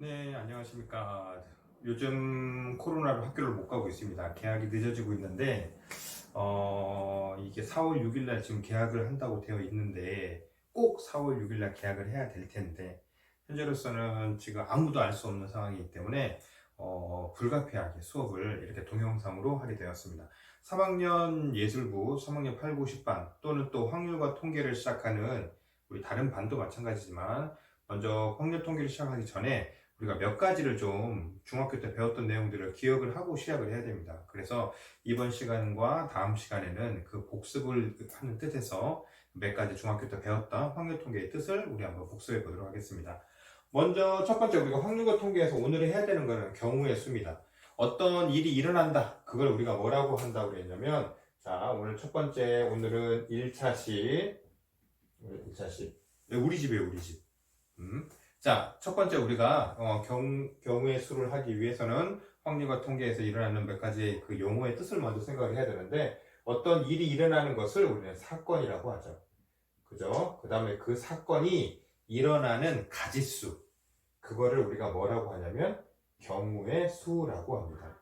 네, 안녕하십니까. 요즘 코로나로 학교를 못 가고 있습니다. 개학이 늦어지고 있는데, 이게 4월 6일 날 지금 개학을 한다고 되어 있는데, 꼭 4월 6일 날 개학을 해야 될 텐데, 현재로서는 지금 아무도 알 수 없는 상황이기 때문에, 불가피하게 수업을 이렇게 동영상으로 하게 되었습니다. 3학년 예술부, 3학년 8, 9, 10반, 또는 또 확률과 통계를 시작하는 우리 다른 반도 마찬가지지만, 먼저 확률 통계를 시작하기 전에 우리가 몇 가지를 좀 중학교 때 배웠던 내용들을 기억을 하고 시작을 해야 됩니다. 그래서 이번 시간과 다음 시간에는 그 복습을 하는 뜻에서 몇 가지 중학교 때 배웠던 확률 통계의 뜻을 우리 한번 복습해 보도록 하겠습니다. 먼저 첫 번째 우리가 확률과 통계에서 오늘 해야 되는 것은 경우의 수입니다. 어떤 일이 일어난다. 그걸 우리가 뭐라고 한다고 그랬냐면, 자, 오늘 첫 번째, 오늘은 1차식. 우리 집이에요, 우리 집. 자, 첫 번째 우리가 경우의 수를 하기 위해서는 확률과 통계에서 일어나는 몇 가지 그 용어의 뜻을 먼저 생각을 해야 되는데, 어떤 일이 일어나는 것을 우리는 사건이라고 하죠. 그죠? 그 다음에 그 사건이 일어나는 가짓수, 그거를 우리가 뭐라고 하냐면 경우의 수라고 합니다.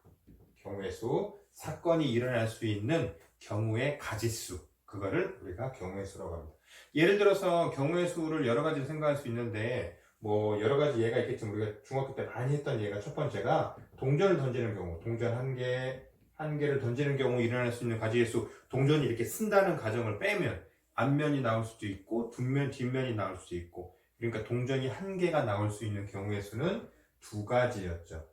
경우의 수, 사건이 일어날 수 있는 경우의 가짓수, 그거를 우리가 경우의 수라고 합니다. 예를 들어서 경우의 수를 여러 가지로 생각할 수 있는데, 뭐 여러 가지 예가 있겠지만 우리가 중학교 때 많이 했던 예가, 첫 번째가 동전을 던지는 경우, 동전 한 개를 던지는 경우 일어날 수 있는 가지의 수, 동전이 이렇게 쓴다는 가정을 빼면 앞면이 나올 수도 있고 뒷면이 나올 수도 있고, 그러니까 동전이 한 개가 나올 수 있는 경우의 수는 두 가지였죠.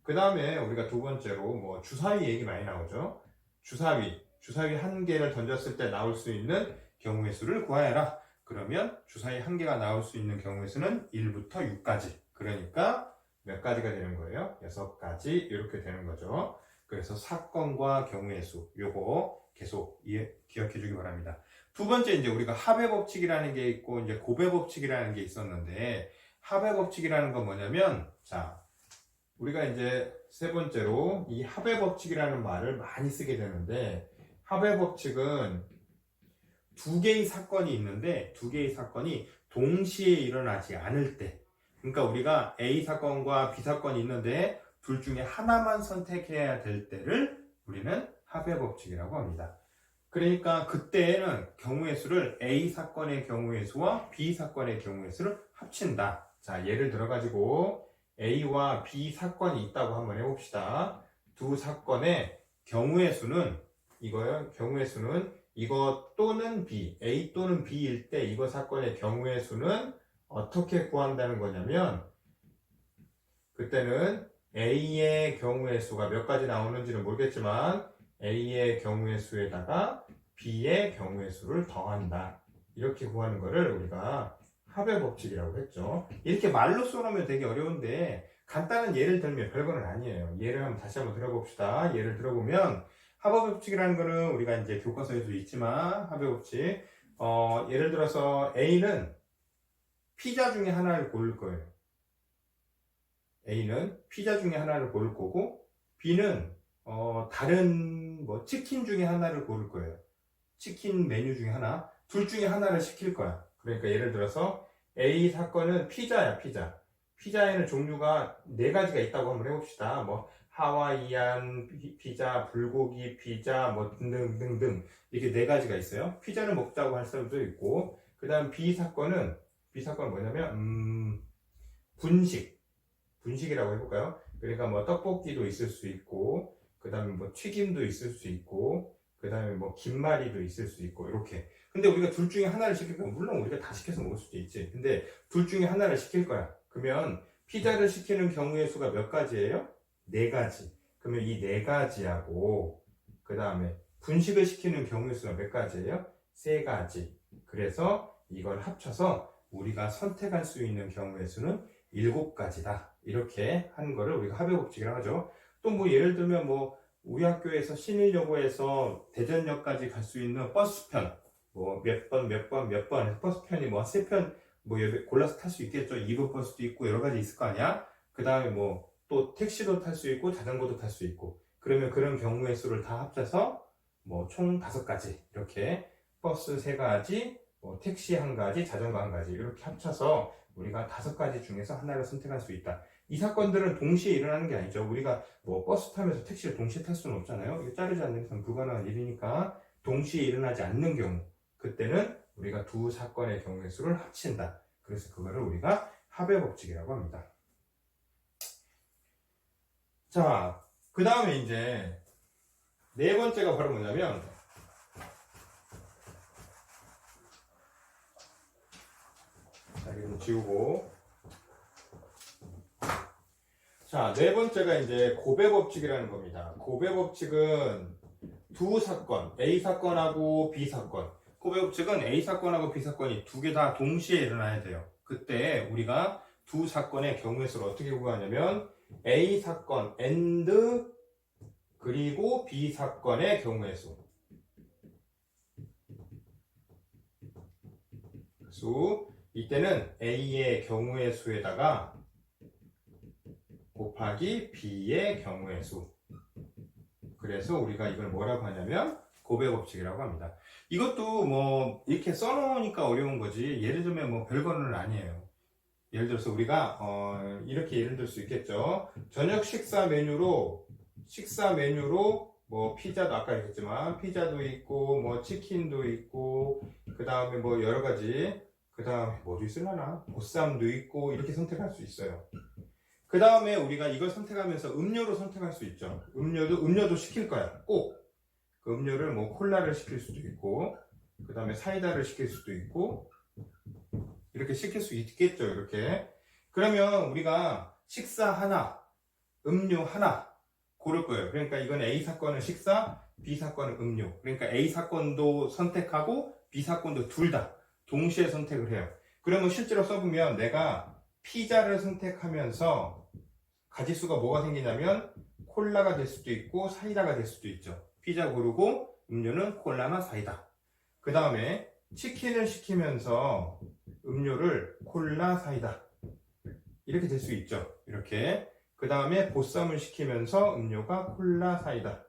그 다음에 우리가 두 번째로 뭐 주사위 얘기 많이 나오죠. 주사위 한 개를 던졌을 때 나올 수 있는 경우의 수를 구하여라. 그러면 주사위 한 개가 나올 수 있는 경우의 수는 1부터 6까지. 그러니까 몇 가지가 되는 거예요? 6가지 이렇게 되는 거죠. 그래서 사건과 경우의 수, 요거 계속 기억해 주기 바랍니다. 두 번째, 이제 우리가 합의 법칙이라는 게 있고 이제 곱의 법칙이라는 게 있었는데, 합의 법칙이라는 건 뭐냐면, 자, 우리가 이제 세 번째로 이 합의 법칙이라는 말을 많이 쓰게 되는데, 합의 법칙은 두 개의 사건이 있는데 두 개의 사건이 동시에 일어나지 않을 때, 그러니까 우리가 A 사건과 B 사건이 있는데 둘 중에 하나만 선택해야 될 때를 우리는 합의 법칙이라고 합니다. 그러니까 그때에는 경우의 수를 A 사건의 경우의 수와 B 사건의 경우의 수를 합친다. 자, 예를 들어 가지고 A와 B 사건이 있다고 한번 해봅시다. 두 사건의 경우의 수는 이거요. 경우의 수는 이거 또는 B, A 또는 B일 때 이거 사건의 경우의 수는 어떻게 구한다는 거냐면, 그때는 A의 경우의 수가 몇 가지 나오는지는 모르겠지만 A의 경우의 수에다가 B의 경우의 수를 더한다. 이렇게 구하는 거를 우리가 합의 법칙이라고 했죠. 이렇게 말로 써놓으면 되게 어려운데 간단한 예를 들면 별거는 아니에요. 예를 한번 다시 한번 들어봅시다. 예를 들어보면 합의 법칙이라는 거는 우리가 이제 교과서에도 있지만, 합의 법칙, 예를 들어서 A는 피자 중에 하나를 고를 거예요. A는 피자 중에 하나를 고를 거고, B는 다른 뭐 치킨 중에 하나를 고를 거예요. 치킨 메뉴 중에 하나, 둘 중에 하나를 시킬 거야. 그러니까 예를 들어서 A 사건은 피자야, 피자. 피자에는 종류가 네 가지가 있다고 한번 해봅시다. 뭐 하와이안 피자, 불고기 피자, 뭐 등등등등, 이렇게 네 가지가 있어요. 피자를 먹자고 할 사람도 있고, 그 다음 B 사건은 뭐냐면 분식이라고 해볼까요? 그러니까 뭐 떡볶이도 있을 수 있고, 그 다음에 뭐 튀김도 있을 수 있고, 그 다음에 뭐 김말이도 있을 수 있고, 이렇게. 근데 우리가 둘 중에 하나를 시킬 거야. 물론 우리가 다 시켜서 먹을 수도 있지. 근데 둘 중에 하나를 시킬 거야. 그러면 피자를 시키는 경우의 수가 몇 가지예요? 네 가지. 그러면 이 네 가지하고, 그 다음에 분식을 시키는 경우의 수가 몇 가지예요? 세 가지. 그래서 이걸 합쳐서 우리가 선택할 수 있는 경우의 수는 7가지다. 이렇게 하는 거를 우리가 합의 법칙이라고 하죠. 또 뭐 예를 들면 뭐 우리 학교에서 신일여고에서 대전역까지 갈 수 있는 버스편, 뭐 몇 번 버스편이 뭐 3편 뭐 골라서 탈 수 있겠죠. 2번 버스도 있고 여러 가지 있을 거 아니야. 그 다음에 뭐 또 택시도 탈 수 있고 자전거도 탈 수 있고, 그러면 그런 경우의 수를 다 합쳐서 뭐 총 5가지, 이렇게 버스 3가지, 뭐 택시 1가지, 자전거 1가지, 이렇게 합쳐서 우리가 5가지 중에서 하나를 선택할 수 있다. 이 사건들은 동시에 일어나는 게 아니죠. 우리가 뭐 버스 타면서 택시를 동시에 탈 수는 없잖아요. 이거 자르지 않는 이상 불가능한 일이니까 동시에 일어나지 않는 경우, 그때는 우리가 두 사건의 경우의 수를 합친다. 그래서 그거를 우리가 합의 법칙이라고 합니다. 자, 그 다음에 이제 네 번째가 바로 뭐냐면, 자, 이거 지우고, 자, 네 번째가 이제 고배 법칙이라는 겁니다. 고배 법칙은 두 사건, A 사건하고 B 사건. 고배 법칙은 A 사건하고 B 사건이 두 개 다 동시에 일어나야 돼요. 그때 우리가 두 사건의 경우의 수를 어떻게 구하냐면 A 사건 and 그리고 B 사건의 경우의 수. 이때는 A의 경우의 수에다가 곱하기 B의 경우의 수. 그래서 우리가 이걸 뭐라고 하냐면 고배 법칙이라고 합니다. 이것도 뭐 이렇게 써놓으니까 어려운 거지, 예를 들면 뭐 별거는 아니에요. 예를 들어서 우리가 이렇게 예를 들 수 있겠죠. 저녁 식사 메뉴로 뭐 피자도 아까 얘기했지만 피자도 있고 뭐 치킨도 있고 그 다음에 뭐 여러 가지, 그 다음에 뭐도 있으려나, 보쌈도 있고 이렇게 선택할 수 있어요. 그 다음에 우리가 이걸 선택하면서 음료로 선택할 수 있죠. 음료도 시킬 거야. 꼭. 그 음료를 뭐 콜라를 시킬 수도 있고, 그 다음에 사이다를 시킬 수도 있고, 이렇게 시킬 수 있겠죠. 이렇게. 그러면 우리가 식사 하나, 음료 하나 고를 거예요. 그러니까 이건 A 사건은 식사, B 사건은 음료. 그러니까 A 사건도 선택하고 B 사건도 둘 다 동시에 선택을 해요. 그러면 실제로 써보면 내가 피자를 선택하면서 가지수가 뭐가 생기냐면 콜라가 될 수도 있고 사이다가 될 수도 있죠. 피자 고르고 음료는 콜라나 사이다. 그 다음에 치킨을 시키면서 음료를 콜라 사이다 이렇게 될 수 있죠. 이렇게. 그 다음에 보쌈을 시키면서 음료가 콜라 사이다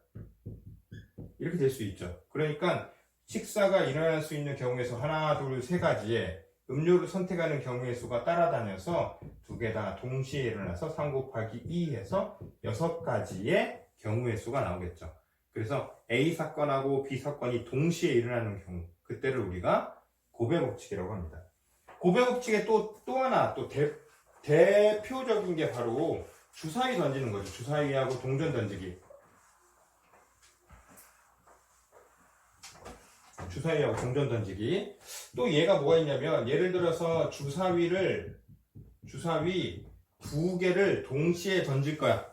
이렇게 될 수 있죠. 그러니까 식사가 일어날 수 있는 경우에서 하나, 둘, 세 가지에 음료를 선택하는 경우의 수가 따라다녀서 두 개 다 동시에 일어나서 3 곱하기 2 해서 6가지의 경우의 수가 나오겠죠. 그래서 A 사건하고 B 사건이 동시에 일어나는 경우, 그때를 우리가 고배 법칙이라고 합니다. 고배 법칙의 또 하나 대표적인 게 바로 주사위 던지는 거죠. 주사위하고 동전 던지기. 주사위하고 동전 던지기. 또 얘가 뭐가 있냐면, 예를 들어서 주사위 두 개를 동시에 던질 거야.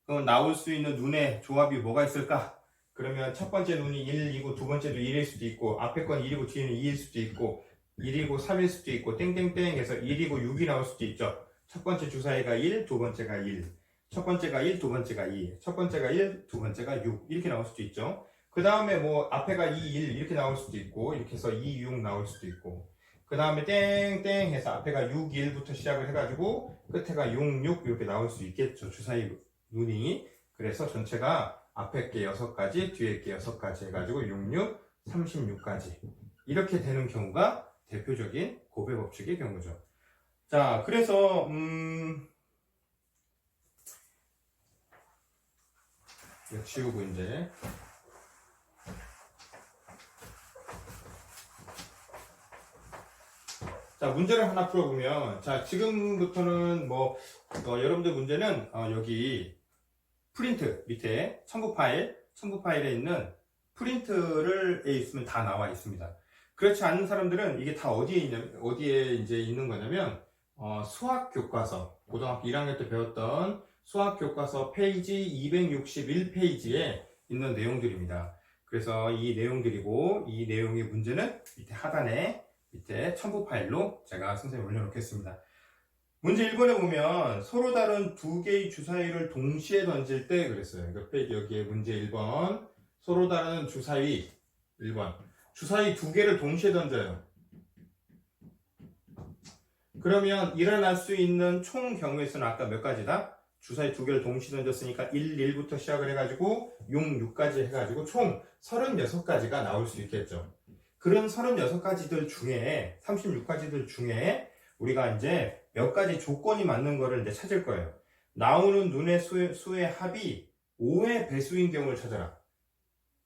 그럼 나올 수 있는 눈의 조합이 뭐가 있을까? 그러면 첫 번째 눈이 1이고 두 번째도 1일 수도 있고 앞에 건 1이고 뒤에는 2일 수도 있고 1이고 3일 수도 있고 땡땡땡 해서 1이고 6이 나올 수도 있죠. 첫 번째 주사위가 1, 두 번째가 1. 첫 번째가 1, 두 번째가 2. 첫 번째가 1, 두 번째가 6. 이렇게 나올 수도 있죠. 그 다음에 뭐 앞에가 2, 1 이렇게 나올 수도 있고 이렇게 해서 2, 6 나올 수도 있고 그 다음에 땡땡 해서 앞에가 6, 1부터 시작을 해가지고 끝에가 6, 6 이렇게 나올 수 있겠죠. 주사위 눈이. 그래서 전체가 앞에 게 6가지 뒤에 게 6가지 해가지고 6, 6, 36가지 이렇게 되는 경우가 대표적인 고배 법칙의 경우죠. 자, 그래서 이거 지우고 이제 자, 문제를 하나 풀어보면, 자, 지금부터는 여러분들 문제는 여기 프린트 밑에 첨부 파일에 있는 프린트에 있으면 다 나와 있습니다. 그렇지 않은 사람들은 이게 다 어디에 이제 있는 거냐면 수학 교과서, 고등학교 1학년 때 배웠던 수학 교과서 페이지 261페이지에 있는 내용들입니다. 그래서 이 내용들이고 이 내용의 문제는 밑에 하단에 밑에 첨부 파일로 제가 선생님 올려놓겠습니다. 문제 1번에 보면 서로 다른 두 개의 주사위를 동시에 던질 때 그랬어요. 여기에 문제 1번 서로 다른 주사위 1번 주사위 두 개를 동시에 던져요. 그러면 일어날 수 있는 총 경우의 수는 아까 몇 가지다? 주사위 두 개를 동시에 던졌으니까 1, 1부터 시작을 해가지고 6, 6까지 해가지고 총 36가지가 나올 수 있겠죠. 그런 36가지들 중에 36가지들 중에 우리가 이제 몇 가지 조건이 맞는 거를 이제 찾을 거예요. 나오는 눈의 수의 합이 5의 배수인 경우를 찾아라.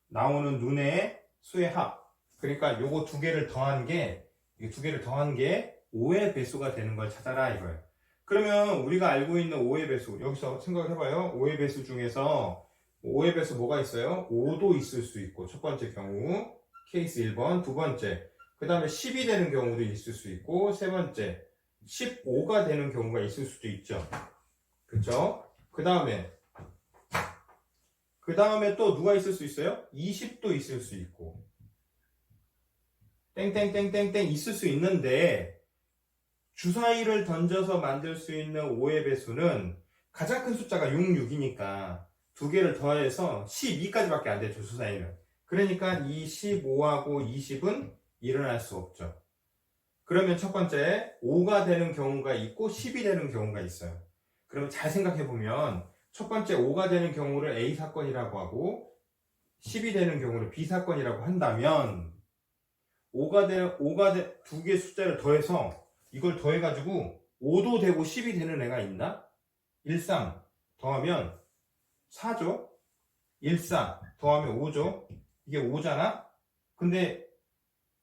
나오는 눈의 수의 합. 그러니까 요거 두 개를 더한 게, 이 두 개를 더한 게 5의 배수가 되는 걸 찾아라 이거예요. 그러면 우리가 알고 있는 5의 배수, 여기서 생각을 해봐요. 5의 배수 중에서 5의 배수 뭐가 있어요? 5도 있을 수 있고, 첫 번째 경우, 케이스 1번, 두 번째, 그 다음에 10이 되는 경우도 있을 수 있고, 세 번째, 15가 되는 경우가 있을 수도 있죠. 그쵸? 그 다음에 또 누가 있을 수 있어요? 20도 있을 수 있고, 땡땡땡땡땡 있을 수 있는데, 주사위를 던져서 만들 수 있는 5의 배수는 가장 큰 숫자가 6, 6이니까 두 개를 더해서 12까지밖에 안 되죠, 주사위는. 그러니까 이 15하고 20은 일어날 수 없죠. 그러면 첫 번째 5가 되는 경우가 있고 10이 되는 경우가 있어요. 그러면 잘 생각해 보면 첫 번째 5가 되는 경우를 A 사건이라고 하고 10이 되는 경우를 B 사건이라고 한다면 두 개의 숫자를 더해서 이걸 더해가지고 5도 되고 10이 되는 애가 있나? 13 더하면 4죠? 14 더하면 5죠? 이게 5잖아? 근데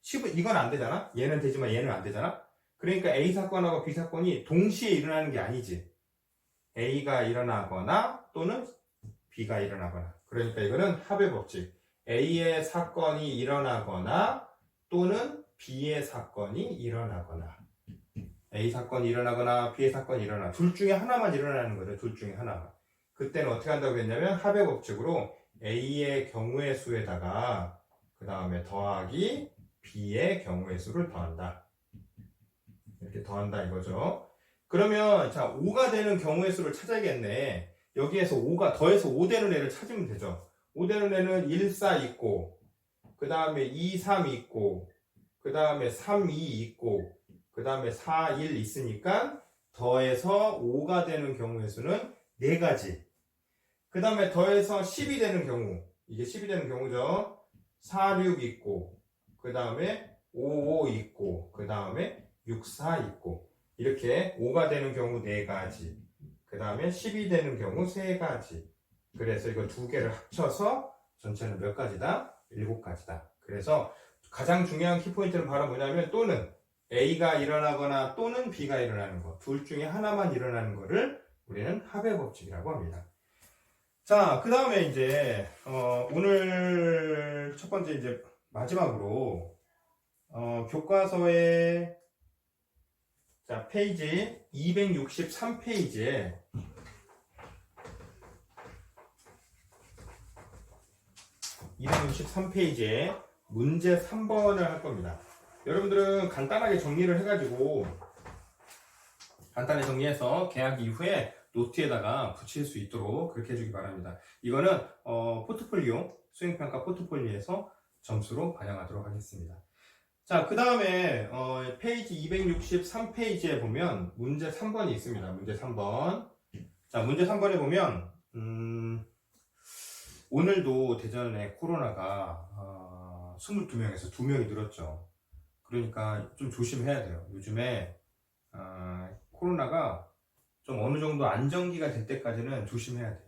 10은 이건 안 되잖아? 얘는 되지만 얘는 안 되잖아? 그러니까 A 사건하고 B 사건이 동시에 일어나는 게 아니지. A가 일어나거나 또는 B가 일어나거나. 그러니까 이거는 합의 법칙. A의 사건이 일어나거나 또는 B의 사건이 일어나거나. A 사건이 일어나거나 B의 사건이 일어나. 둘 중에 하나만 일어나는 거죠. 둘 중에 하나만. 그때는 어떻게 한다고 했냐면 합의 법칙으로 A의 경우의 수에다가 그 다음에 더하기 B의 경우의 수를 더한다. 이렇게 더한다 이거죠. 그러면 자 5가 되는 경우의 수를 찾아야겠네. 여기에서 5가 더해서 5 되는 애를 찾으면 되죠. 5 되는 애는 1, 4 있고 그 다음에 2, 3 있고 그 다음에 3, 2 있고 그 다음에 4, 1 있으니까 더해서 5가 되는 경우의 수는 4가지. 그 다음에 더해서 10이 되는 경우, 이게 10이 되는 경우죠. 4, 6 있고 그 다음에 5, 5 있고 그 다음에 6, 4 있고 이렇게 5가 되는 경우 4가지 그 다음에 10이 되는 경우 3가지. 그래서 이거 두 개를 합쳐서 전체는 몇 가지다? 7가지다. 그래서 가장 중요한 키포인트는 바로 뭐냐면 또는 A가 일어나거나 또는 B가 일어나는 것. 둘 중에 하나만 일어나는 것을 우리는 합의 법칙이라고 합니다. 자, 그 다음에 이제 오늘 첫 번째 이제 마지막으로 교과서의 자 페이지 263페이지에 문제 3번을 할 겁니다. 여러분들은 간단하게 정리를 해가지고 간단히 정리해서 개학 이후에 노트에다가 붙일 수 있도록 그렇게 해주기 바랍니다. 이거는 포트폴리오 수행평가 포트폴리오에서 점수로 반영하도록 하겠습니다. 자, 그 다음에 페이지 263페이지에 보면 문제 3번이 있습니다. 문제 3번. 자, 문제 3번에 보면 오늘도 대전에 코로나가 22명에서 2명이 늘었죠. 그러니까 좀 조심해야 돼요. 요즘에 코로나가 좀 어느 정도 안정기가 될 때까지는 조심해야 돼.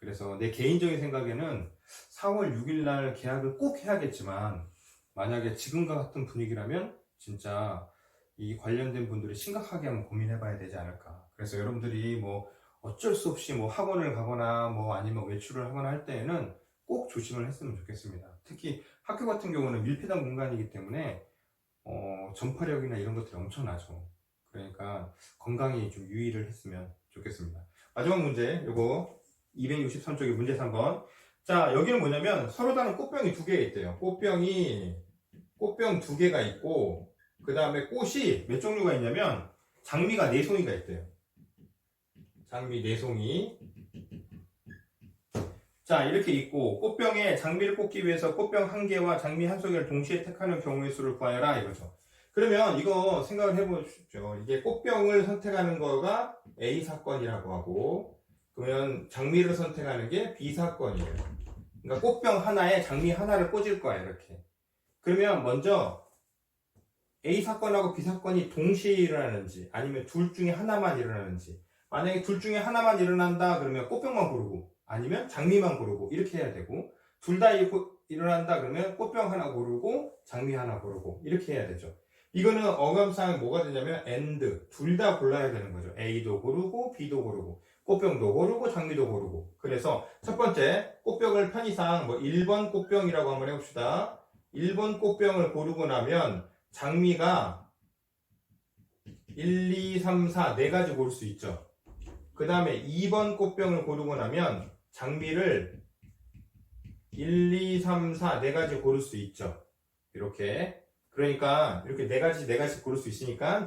그래서 내 개인적인 생각에는 4월 6일 날 계약을 꼭 해야겠지만 만약에 지금과 같은 분위기라면 진짜 이 관련된 분들이 심각하게 한번 고민해 봐야 되지 않을까. 그래서 여러분들이 뭐 어쩔 수 없이 뭐 학원을 가거나 뭐 아니면 외출을 하거나 할 때에는 꼭 조심을 했으면 좋겠습니다. 특히 학교 같은 경우는 밀폐된 공간이기 때문에 전파력이나 이런 것들이 엄청나죠. 그러니까 건강히 좀 유의를 했으면 좋겠습니다. 마지막 문제, 요거 263쪽의 문제 3번. 자, 여기는 뭐냐면 서로 다른 꽃병이 2개가 있대요. 꽃병 2개가 있고 그 다음에 꽃이 몇 종류가 있냐면 장미가 4송이가 있대요. 장미 4송이. 자, 이렇게 있고 꽃병에 장미를 꽂기 위해서 꽃병 1개와 장미 1송이를 동시에 택하는 경우의 수를 구하여라 이거죠. 그러면 이거 생각을 해보십시오. 이게 꽃병을 선택하는 거가 A 사건이라고 하고 그러면 장미를 선택하는 게 B 사건이에요. 그러니까 꽃병 하나에 장미 하나를 꽂을 거야 이렇게. 그러면 먼저 A 사건하고 B 사건이 동시에 일어나는지 아니면 둘 중에 하나만 일어나는지. 만약에 둘 중에 하나만 일어난다 그러면 꽃병만 고르고 아니면 장미만 고르고 이렇게 해야 되고, 둘 다 일어난다 그러면 꽃병 하나 고르고 장미 하나 고르고 이렇게 해야 되죠. 이거는 어감상에 뭐가 되냐면 and, 둘 다 골라야 되는 거죠. A도 고르고 B도 고르고 꽃병도 고르고 장미도 고르고. 그래서 첫 번째 꽃병을 편의상 뭐 1번 꽃병이라고 한번 해봅시다. 1번 꽃병을 고르고 나면 장미가 1, 2, 3, 4 네 가지 고를 수 있죠. 그 다음에 2번 꽃병을 고르고 나면 장미를 1, 2, 3, 4 네 가지 고를 수 있죠. 이렇게. 그러니까 이렇게 네 가지 고를 수 있으니까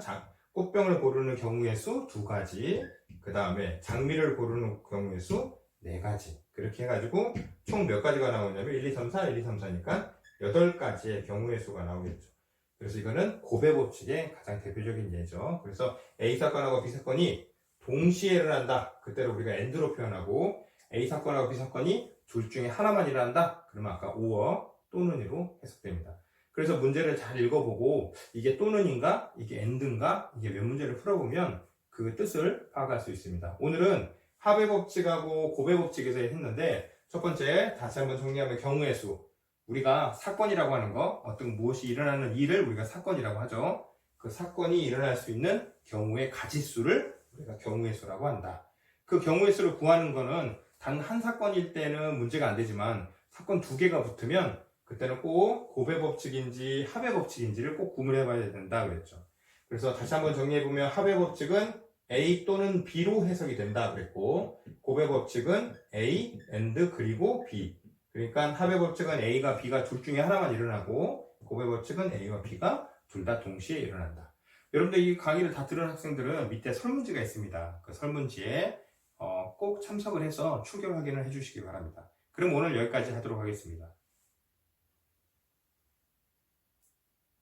꽃병을 고르는 경우의 수 두 가지, 그 다음에 장미를 고르는 경우의 수 네 가지. 그렇게 해가지고 총 몇 가지가 나오냐면 1, 2, 3, 4, 1, 2, 3, 4니까 8가지의 경우의 수가 나오겠죠. 그래서 이거는 고배 법칙의 가장 대표적인 예죠. 그래서 A 사건하고 B 사건이 동시에 일어난다. 그때를 우리가 and로 표현하고, A 사건하고 B 사건이 둘 중에 하나만 일어난다. 그러면 아까 or 또는이로 해석됩니다. 그래서 문제를 잘 읽어보고 이게 또는인가? 이게 and인가? 이게 몇 문제를 풀어보면 그 뜻을 파악할 수 있습니다. 오늘은 합의 법칙하고 고배 법칙에서 했는데, 첫 번째 다시 한번 정리하면 경우의 수. 우리가 사건이라고 하는 거, 어떤 무엇이 일어나는 일을 우리가 사건이라고 하죠. 그 사건이 일어날 수 있는 경우의 가지수를 우리가 경우의 수라고 한다. 그 경우의 수를 구하는 거는 단 한 사건일 때는 문제가 안 되지만 사건 두 개가 붙으면 그때는 꼭 고배 법칙인지 합의 법칙인지를 꼭 구분해 봐야 된다 그랬죠. 그래서 다시 한번 정리해보면 합의 법칙은 A 또는 B로 해석이 된다 그랬고, 고배 법칙은 A, and 그리고 B. 그러니까 합의 법칙은 A가 B가 둘 중에 하나만 일어나고, 고배 법칙은 A와 B가 둘 다 동시에 일어난다. 여러분들 이 강의를 다 들은 학생들은 밑에 설문지가 있습니다. 그 설문지에 꼭 참석을 해서 출결 확인을 해주시기 바랍니다. 그럼 오늘 여기까지 하도록 하겠습니다.